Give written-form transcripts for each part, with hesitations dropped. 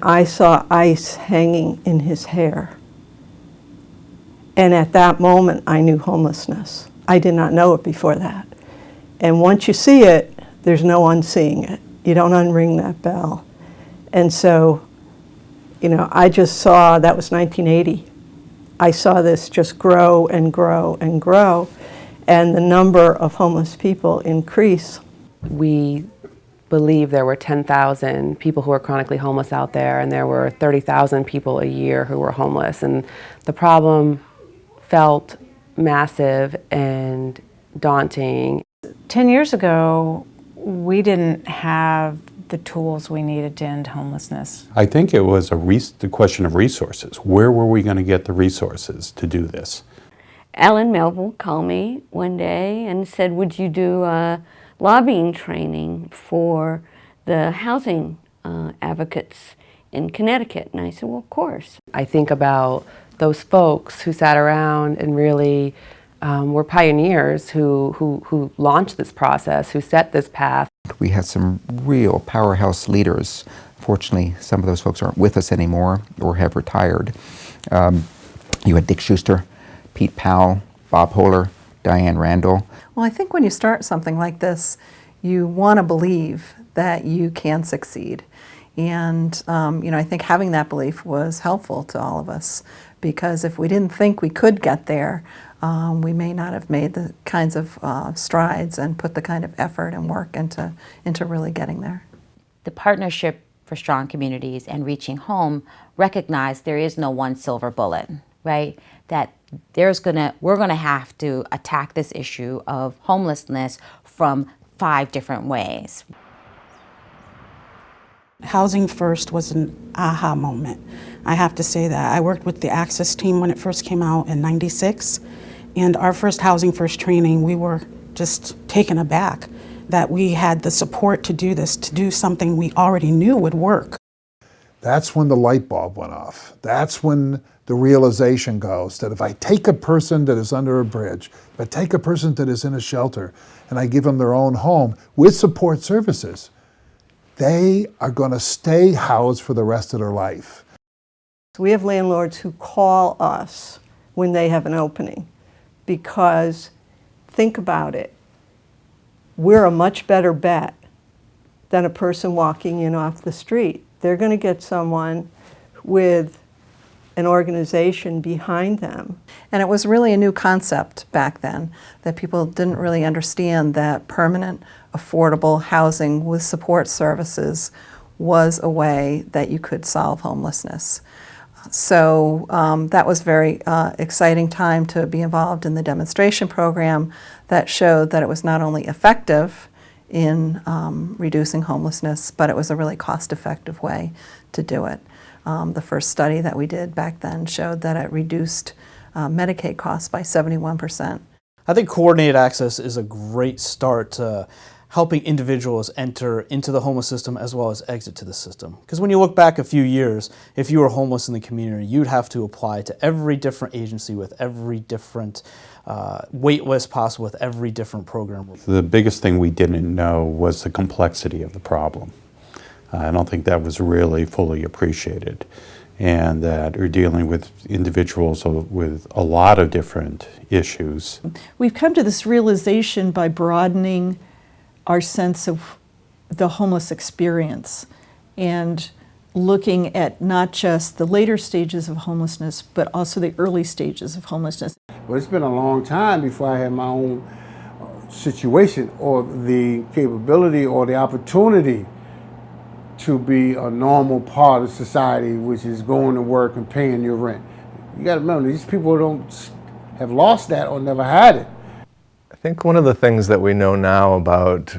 I saw ice hanging in his hair. And at that moment, I knew homelessness. I did not know it before that. And once you see it, there's no unseeing it. You don't unring that bell. And so, I just saw, that was 1980. I saw this just grow and grow and grow, and the number of homeless people increase. We believe there were 10,000 people who were chronically homeless out there, and there were 30,000 people a year who were homeless. And the problem felt massive and daunting. 10 years ago, we didn't have the tools we needed to end homelessness. I think it was the question of resources. Where were we going to get the resources to do this? Alan Melville called me one day and said, would you do a lobbying training for the housing advocates in Connecticut? And I said, well, of course. I think about those folks who sat around and really were pioneers who launched this process, who set this path. We had some real powerhouse leaders. Fortunately, some of those folks aren't with us anymore or have retired. You had Dick Schuster, Pete Powell, Bob Holer, Diane Randall. Well, I think when you start something like this, you want to believe that you can succeed. And I think having that belief was helpful to all of us, because if we didn't think we could get there, we may not have made the kinds of strides and put the kind of effort and work into really getting there. The Partnership for Strong Communities and Reaching Home recognize there is no one silver bullet, right? That we're gonna have to attack this issue of homelessness from 5 different ways. Housing First was an aha moment. I have to say that. I worked with the Access team when it first came out in '96, and our first Housing First training, we were just taken aback that we had the support to do this, to do something we already knew would work. That's when the light bulb went off. That's when the realization goes that if I take a person that is under a bridge, if I take a person that is in a shelter, and I give them their own home with support services, they are going to stay housed for the rest of their life. We have landlords who call us when they have an opening, because think about it, we're a much better bet than a person walking in off the street. They're going to get someone with an organization behind them. And it was really a new concept back then, that people didn't really understand that permanent, affordable housing with support services was a way that you could solve homelessness. So that was a very exciting time to be involved in the demonstration program that showed that it was not only effective in reducing homelessness, but it was a really cost-effective way to do it. The first study that we did back then showed that it reduced Medicaid costs by 71%. I think coordinated access is a great start to helping individuals enter into the homeless system as well as exit to the system. Because when you look back a few years, if you were homeless in the community, you'd have to apply to every different agency with every different wait list possible, with every different program. The biggest thing we didn't know was the complexity of the problem. I don't think that was really fully appreciated, and that we're dealing with individuals with a lot of different issues. We've come to this realization by broadening our sense of the homeless experience and looking at not just the later stages of homelessness, but also the early stages of homelessness. Well, it's been a long time before I had my own situation or the capability or the opportunity to be a normal part of society, which is going to work and paying your rent. You got to remember, these people have lost that or never had it. I think one of the things that we know now about,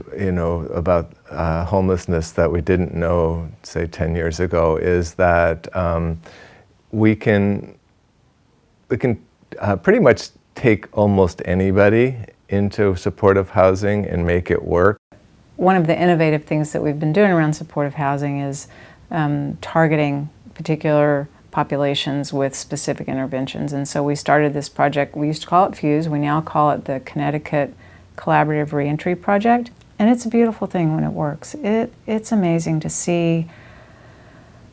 homelessness that we didn't know, say, 10 years ago, is that we can pretty much take almost anybody into supportive housing and make it work. One of the innovative things that we've been doing around supportive housing is targeting particular populations with specific interventions. And so we started this project, we used to call it FUSE, we now call it the Connecticut Collaborative Reentry Project. And it's a beautiful thing when it works. It's amazing to see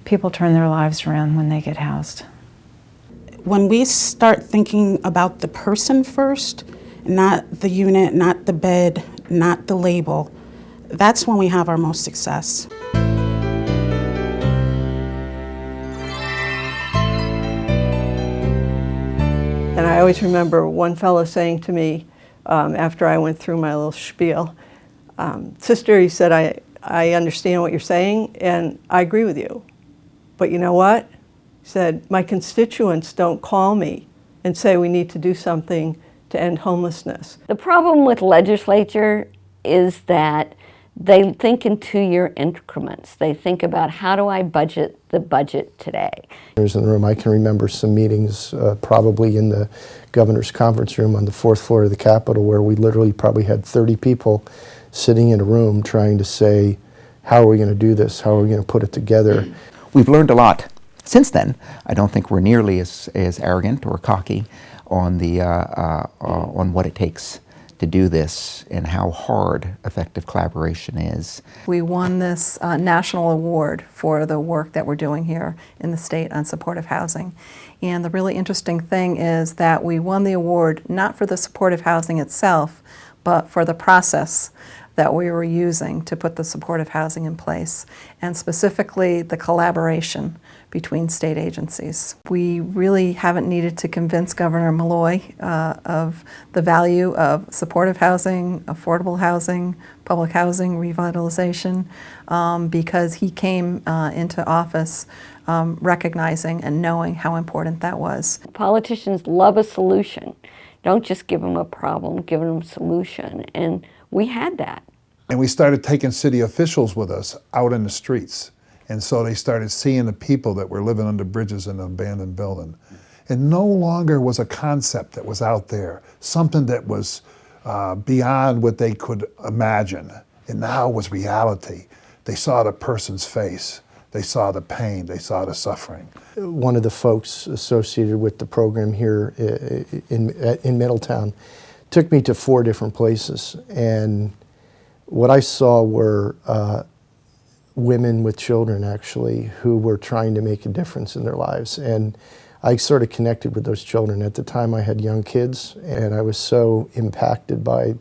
people turn their lives around when they get housed. When we start thinking about the person first, not the unit, not the bed, not the label, that's when we have our most success. And I always remember one fellow saying to me, after I went through my little spiel, Sister, he said, I understand what you're saying, and I agree with you. But you know what? He said, my constituents don't call me and say we need to do something to end homelessness. The problem with legislature is that they think in 2-year increments. They think about, how do I budget the budget today? In the room, I can remember some meetings probably in the governor's conference room on the 4th floor of the Capitol, where we literally probably had 30 people sitting in a room trying to say, how are we going to do this? How are we going to put it together? We've learned a lot since then. I don't think we're nearly as arrogant or cocky on what it takes to do this and how hard effective collaboration is. We won this national award for the work that we're doing here in the state on supportive housing. And the really interesting thing is that we won the award not for the supportive housing itself, but for the process that we were using to put the supportive housing in place, and specifically the collaboration between state agencies. We really haven't needed to convince Governor Malloy of the value of supportive housing, affordable housing, public housing revitalization, because he came into office recognizing and knowing how important that was. Politicians love a solution. Don't just give them a problem, give them a solution. And we had that. And we started taking city officials with us out in the streets. And so they started seeing the people that were living under bridges in an abandoned building. And no longer was a concept that was out there, something that was beyond what they could imagine. And now was reality. They saw the person's face. They saw the pain. They saw the suffering. One of the folks associated with the program here in Middletown took me to 4 different places. And what I saw were women with children, actually, who were trying to make a difference in their lives. And I sort of connected with those children. At the time, I had young kids, and I was so impacted by,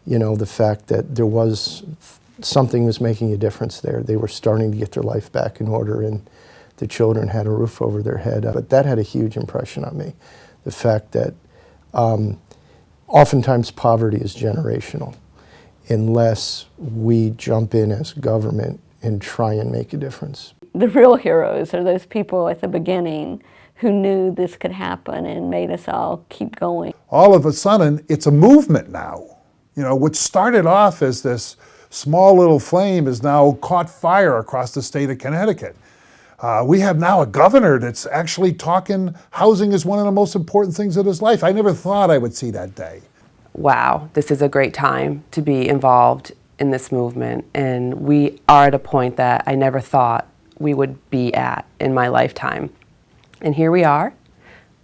the fact that there was something was making a difference there. They were starting to get their life back in order, and the children had a roof over their head. But that had a huge impression on me. The fact that oftentimes poverty is generational, unless we jump in as government and try and make a difference. The real heroes are those people at the beginning who knew this could happen and made us all keep going. All of a sudden, it's a movement now. What started off as this small little flame has now caught fire across the state of Connecticut. We have now a governor that's actually talking housing is one of the most important things of his life. I never thought I would see that day. Wow, this is a great time to be involved in this movement, and we are at a point that I never thought we would be at in my lifetime. And here we are,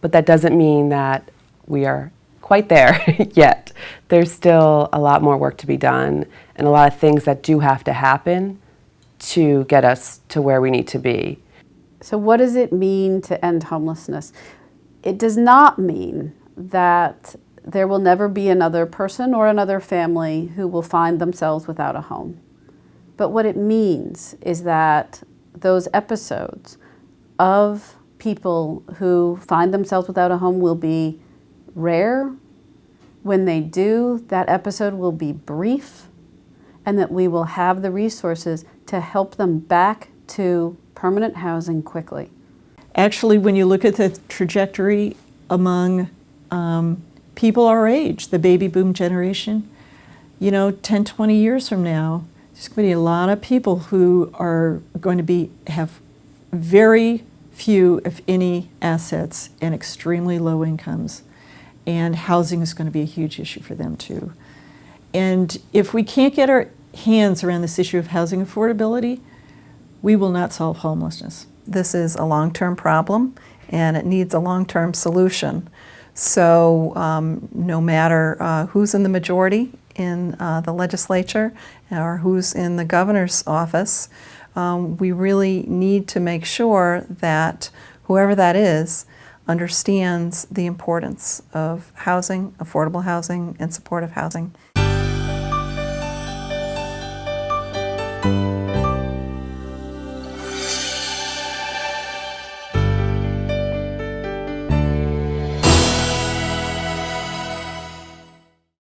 but that doesn't mean that we are quite there yet. There's still a lot more work to be done and a lot of things that do have to happen to get us to where we need to be. So what does it mean to end homelessness? It does not mean that there will never be another person or another family who will find themselves without a home. But what it means is that those episodes of people who find themselves without a home will be rare. When they do, that episode will be brief, and that we will have the resources to help them back to permanent housing quickly. Actually, when you look at the trajectory among people our age, the baby boom generation, 10, 20 years from now, there's going to be a lot of people who are going to have very few, if any, assets and extremely low incomes. And housing is going to be a huge issue for them too. And if we can't get our hands around this issue of housing affordability, we will not solve homelessness. This is a long-term problem, and it needs a long-term solution. So no matter who's in the majority in the legislature or who's in the governor's office, we really need to make sure that whoever that is understands the importance of housing, affordable housing, and supportive housing.